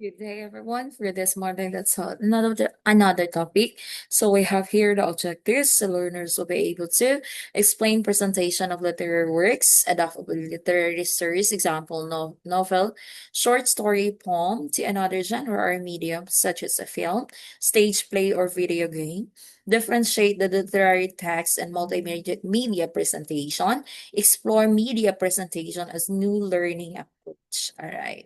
Good day, everyone. For this morning, that's another topic. So we have here the objectives. The learners will be able to explain presentation of literary works, adaptable literary series, example novel, short story, poem to another genre or medium, such as a film, stage play, or video game. Differentiate the literary text and multimedia media presentation. Explore media presentation as new learning approach. All right.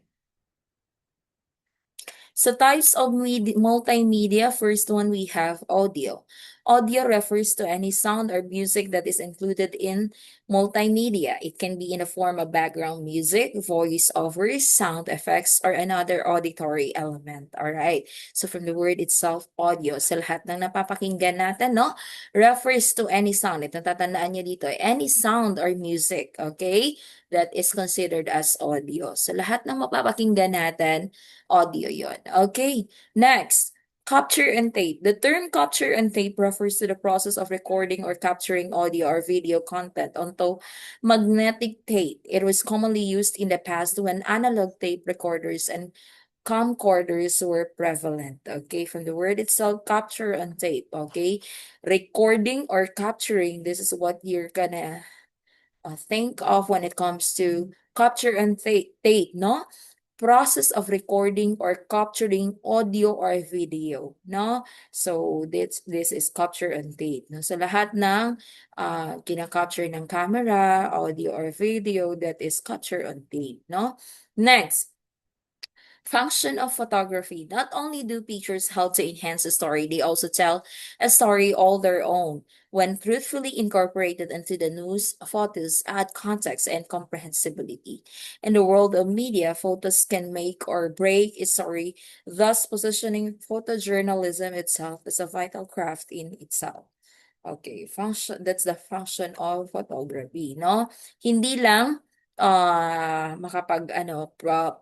So types of multimedia, first one we have audio. Audio refers to any sound or music that is included in multimedia. It can be in the form of background music, voice overs, sound effects, or another auditory element. All right. So from the word itself, audio. Sa lahat ng napapakinggan natin, no, refers to any sound. Ito tatandaan nyo dito, any sound or music, okay, that is considered as audio. So lahat ng mapapakinggan natin, audio yon. Okay, next. Capture and tape. The term capture and tape refers to the process of recording or capturing audio or video content onto magnetic tape. It was commonly used in the past when analog tape recorders and camcorders were prevalent. Okay, from the word itself, capture and tape. Okay, recording or capturing, this is what you're gonna think of when it comes to capture and tape, no? Process of recording or capturing audio or video, no? So this is capture and tape, no? So lahat ng kina-capture ng camera, audio or video, that is capture and tape, no? Next, function of photography. Not only do pictures help to enhance a story, they also tell a story all their own. When truthfully incorporated into the news, photos add context and comprehensibility. In the world of media, photos can make or break a story, thus positioning photojournalism itself as a vital craft in itself. Okay, function, that's the function of photography, no? Hindi lang makapag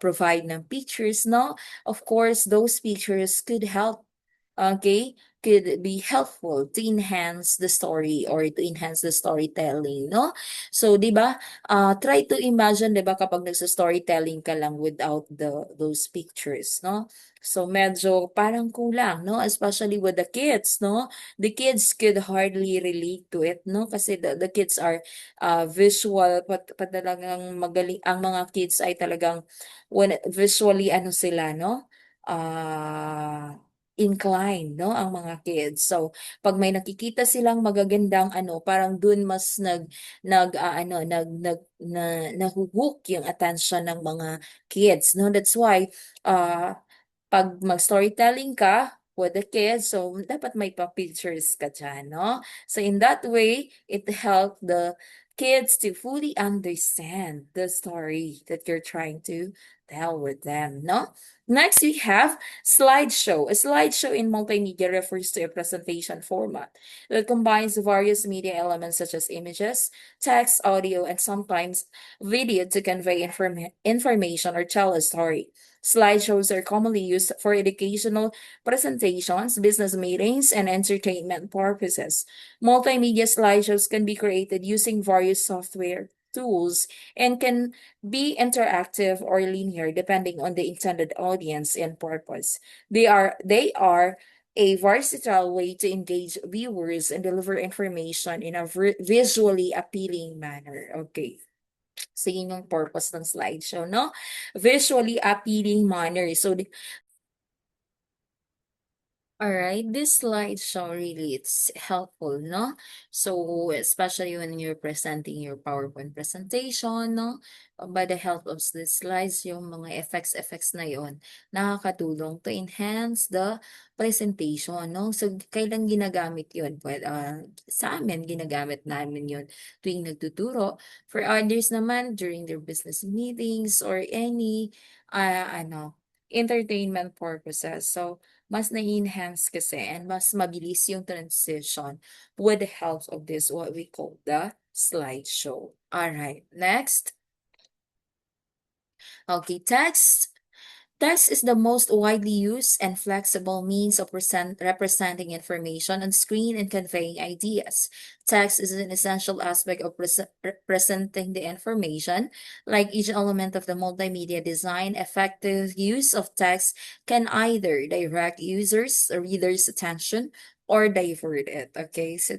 provide ng pictures, no? Of course, those pictures could help, okay, could be helpful to enhance the story or to enhance the storytelling, no? So, 'di ba? Try to imagine, 'di ba, kapag nagsa-storytelling ka lang without those pictures, no? So medyo parang kulang, no? Especially with the kids, no? The kids could hardly relate to it, no? Kasi the kids are visual, talagang magaling, ang mga kids ay talagang when visually ano sila, no? Inclined, no? Ang mga kids. So, pag may nakikita silang magagandang ano, parang dun mas nahuhook yung attention ng mga kids, no? That's why, pag mag-storytelling ka with the kids, so dapat may pa-pictures ka dyan, no? So in that way, it helped the kids to fully understand the story that you're trying to tell with them, no? Next, we have slideshow. A slideshow in multimedia refers to a presentation format that combines various media elements such as images, text, audio, and sometimes video to convey information or tell a story. Slideshows are commonly used for educational presentations, business meetings, and entertainment purposes. Multimedia slideshows can be created using various software tools and can be interactive or linear depending on the intended audience and purpose. They are a versatile way to engage viewers and deliver information in a visually appealing manner. Okay. So, yun yung purpose ng slideshow, no? Visually appealing manner. So, alright, this slideshow really it's helpful, no? So, especially when you're presenting your PowerPoint presentation, no? By the help of the slides, yung mga effects na yon, nakakatulong to enhance the presentation, no? So, kailan ginagamit yun? Well, sa amin, ginagamit namin yun tuwing nagtuturo. For others naman, during their business meetings or any, entertainment purposes. So, mas na-enhance kasi and mas mabilis yung transition with the help of this, what we call the slideshow. Alright, next. Okay, text. Text is the most widely used and flexible means of representing information on screen and conveying ideas. Text is an essential aspect of presenting the information. Like each element of the multimedia design, effective use of text can either direct users or readers' attention or divert it. Okay, so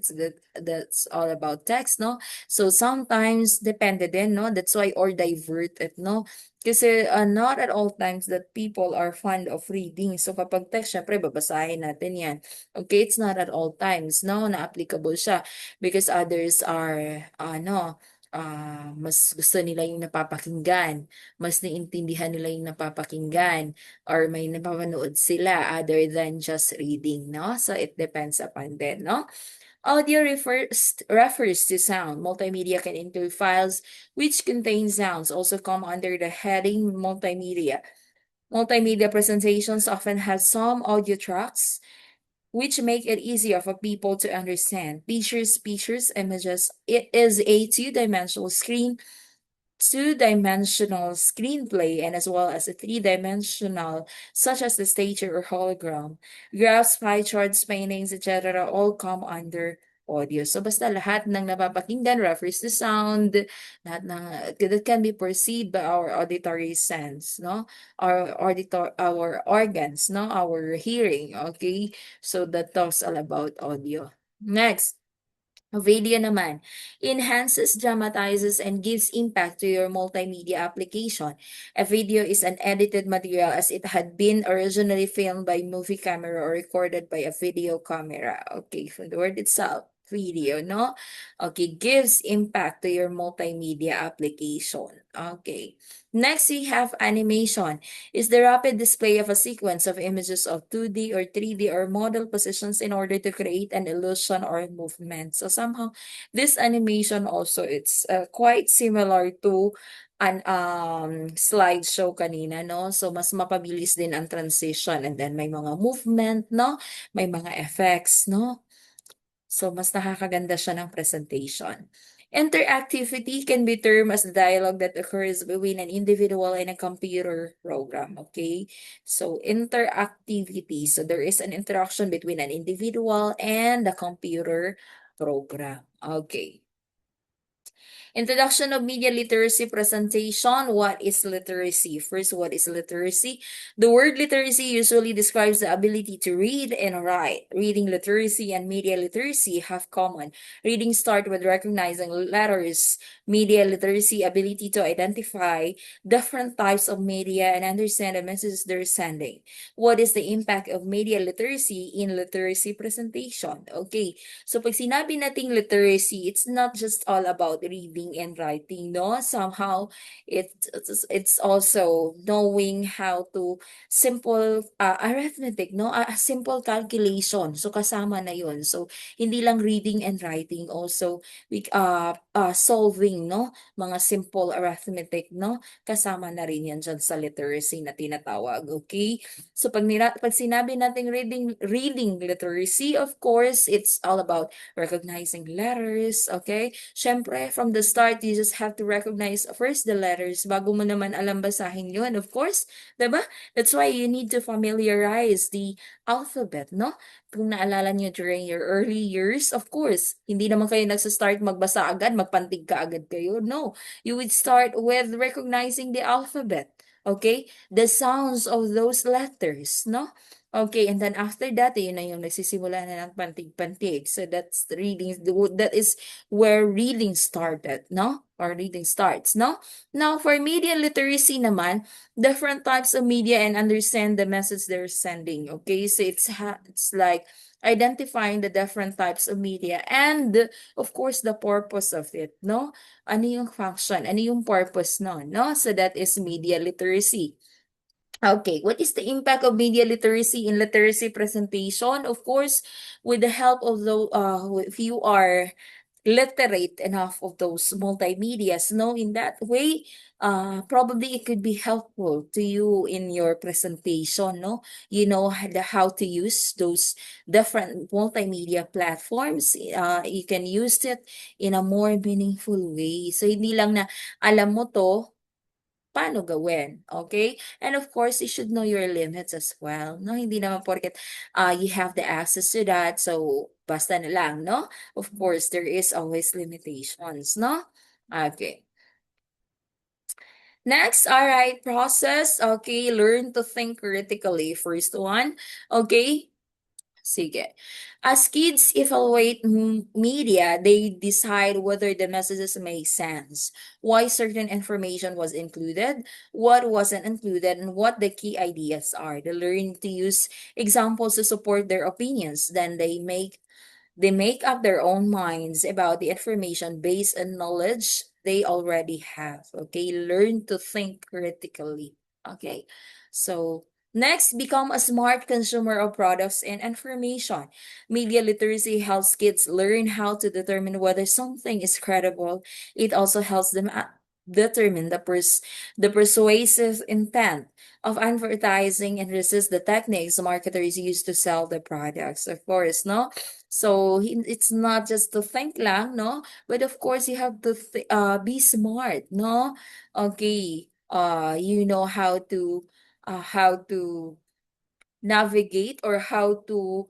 that's all about text, no? So sometimes depende din, no? That's why or divert it, no? Kasi not at all times that people are fond of reading. So kapag text, syempre babasahin natin yan. Okay, it's not at all times, no, na applicable siya. Because others are, mas gusto nila yung napapakinggan. Mas naiintindihan nila yung napapakinggan. Or may napapanood sila other than just reading, no? So it depends upon them, no? Audio refers to sound. Multimedia can include files which contain sounds, also come under the heading multimedia. Multimedia presentations often have some audio tracks which make it easier for people to understand. Pictures, images. It is a two-dimensional screenplay and as well as a three-dimensional such as the statue or hologram. Graphs, pie charts, paintings, etc. all come under audio. So basta lahat ng napapakinggan refers to sound, lahat ng that can be perceived by our auditory sense, no? Our organs, no? Our hearing, okay? So that talks all about audio. Next. Video naman enhances, dramatizes, and gives impact to your multimedia application. A video is an edited material as it had been originally filmed by movie camera or recorded by a video camera. Okay, from the word itself, video, no? Okay, gives impact to your multimedia application. Okay. Next, we have animation. Is the rapid display of a sequence of images of 2D or 3D or model positions in order to create an illusion or movement. So somehow, this animation also, it's quite similar to an slideshow kanina, no? So mas mapabilis din ang transition and then may mga movement, no? May mga effects, no? So, mas nakakaganda siya ng presentation. Interactivity can be termed as the dialogue that occurs between an individual and a computer program. Okay? So, interactivity. So, there is an interaction between an individual and the computer program. Okay. Introduction of media literacy presentation. What is literacy? First, what is literacy? The word literacy usually describes the ability to read and write. Reading literacy and media literacy have common. Reading start with recognizing letters. Media literacy, ability to identify different types of media and understand the messages they're sending. What is the impact of media literacy in literacy presentation? Okay, so pag sinabi nating literacy, it's not just all about reading and writing, no? Somehow, it's also knowing how to simple arithmetic, no? A simple calculation. So kasama na yun. So hindi lang reading and writing, also we solving, no? Mga simple arithmetic, no? Kasama na rin yan dyan sa literacy na tinatawag, okay? So pag sinabi nating reading literacy, of course, it's all about recognizing letters, okay? Syempre, from the start, you just have to recognize first the letters bago mo naman alam basahin yun, of course, 'di ba? That's why you need to familiarize the alphabet, no? Kung naalala niyo during your early years, of course, hindi naman kayo nagsa-start magbasa agad, magpantig ka agad kayo. No, you would start with recognizing the alphabet. Okay? The sounds of those letters, no? Okay, and then after that, yun na yung nagsisimula na ng pantig-pantig. So that's the reading, that is where reading started, no? Or reading starts, no? Now, for media literacy naman, different types of media and understand the message they're sending. Okay, so it's like identifying the different types of media and of course the purpose of it, no? Ano yung function, ano yung purpose no? So that is media literacy. Okay, what is the impact of media literacy in literacy presentation? Of course, with the help of those, if you are literate enough of those multimedias, no, in that way, probably it could be helpful to you in your presentation, no? You know how to use those different multimedia platforms. You can use it in a more meaningful way. So, hindi lang na alam mo to, paano gawin, okay? And of course, you should know your limits as well, no? Hindi naman porket you have the access to that, so basta na lang, no? Of course, there is always limitations, no? Okay. Next, all right, process. Okay, learn to think critically. First one, okay? Sige. As kids evaluate media, they decide whether the messages make sense, why certain information was included, what wasn't included, and what the key ideas are. They learn to use examples to support their opinions. Then they make up their own minds about the information based on knowledge they already have. Okay, learn to think critically. Okay, so next, become a smart consumer of products and information. Media literacy helps kids learn how to determine whether something is credible. It also helps them determine the persuasive intent of advertising and resist the techniques marketers use to sell the products. Of course, no? So it's not just to think lang, no? But of course, you have to be smart, no? Okay. You know how to navigate or how to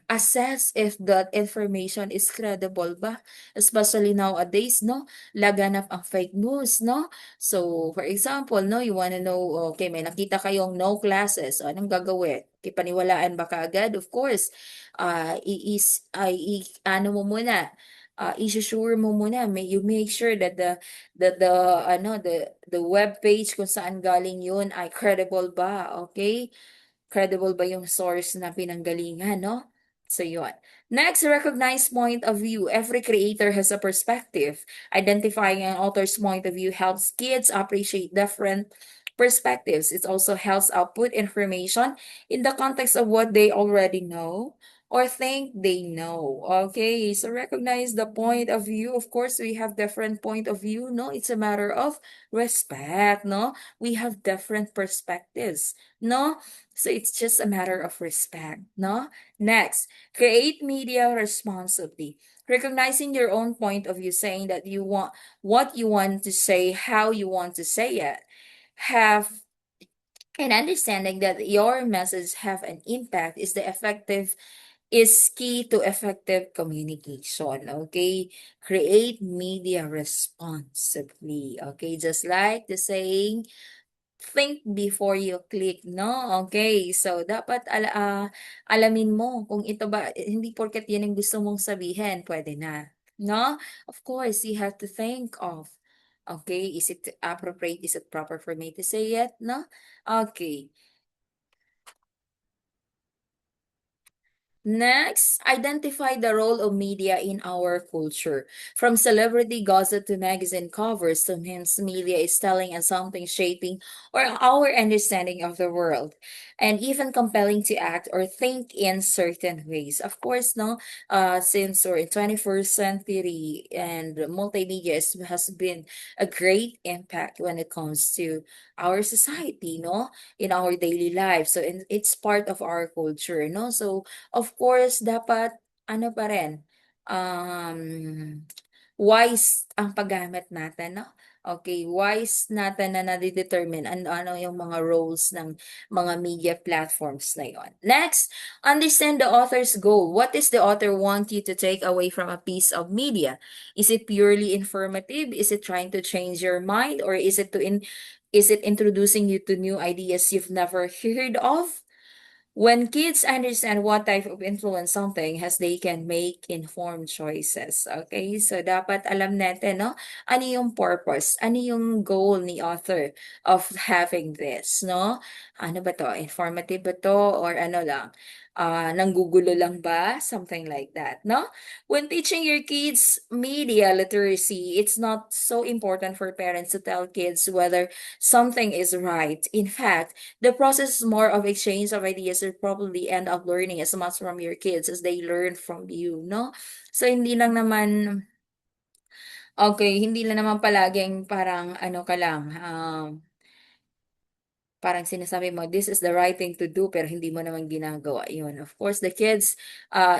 assess if that information is credible ba, especially nowadays, no, laganap ang fake news, no. So for example, no, you wanna know, okay, may nakita kayong no classes, anong gagawin, paniwalaan ba kaagad? Of course, ano mo muna, i-sure mo muna, you make sure that the the web page kung saan galing yun ay credible ba, okay? Credible ba yung source na pinanggalingan, no? So yun. Next, recognize point of view. Every creator has a perspective. Identifying an author's point of view helps kids appreciate different perspectives. It also helps output information in the context of what they already know or think they know. Okay, so recognize the point of view. Of course, we have different point of view, no? It's a matter of respect, no? We have different perspectives, no? So it's just a matter of respect, no? Next, create media responsibly. Recognizing your own point of view, saying that you want what you want to say, how you want to say it. Have an understanding that your message have an impact is key to effective communication. Okay, create media responsibly. Okay, just like the saying, think before you click, no? Okay, so dapat alamin mo kung ito ba, hindi porket yan ang gusto mong sabihin, pwede na, no? Of course, you have to think of, okay, is it appropriate, is it proper for me to say it, no? Okay. Next, identify the role of media in our culture. From celebrity gossip to magazine covers, sometimes media is telling us something, shaping or our understanding of the world, and even compelling to act or think in certain ways. Of course, no, since we're in 21st century and multimedia has been a great impact when it comes to our society, no, in our daily life. So it's part of our culture, no. So of course, dapat ano pa rin, wise ang paggamit natin, no? Okay, wise natin na nade-determine ano yung mga roles ng mga media platforms na yon. Next, understand the author's goal. What is the author want you to take away from a piece of media? Is it purely informative? Is it trying to change your mind? Or is it introducing you to new ideas you've never heard of? When kids understand what type of influence something has, they can make informed choices. Okay? So, dapat alam natin, no? Ano yung purpose? Ano yung goal ni author of having this, no? Ano ba to? Informative ba to? Or ano lang? Nanggugulo lang ba? Something like that, no? When teaching your kids media literacy, it's not so important for parents to tell kids whether something is right. In fact, the process is more of exchange of ideas. You probably end up learning as much from your kids as they learn from you, no? So, hindi lang naman, okay, hindi lang naman palaging parang ano ka lang, parang sinasabi mo, this is the right thing to do, pero hindi mo naman ginagawa yun. Of course, the kids,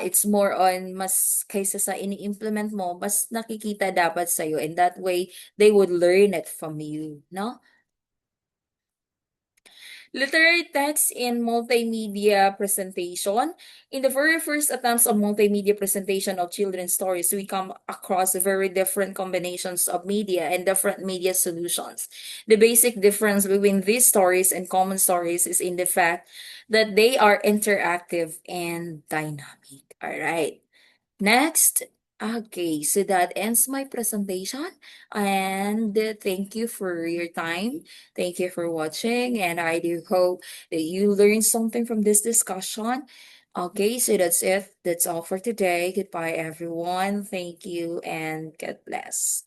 it's more on, mas kaysa sa ini-implement mo, mas nakikita dapat sa'yo. And that way, they would learn it from you, no? Literary text in multimedia presentation. In the very first attempts of multimedia presentation of children's stories, we come across very different combinations of media and different media solutions. The basic difference between these stories and common stories is in the fact that they are interactive and dynamic. All right. Next. Okay, so that ends my presentation. And thank you for your time. Thank you for watching. And I do hope that you learned something from this discussion. Okay, so that's it. That's all for today. Goodbye, everyone. Thank you and God bless.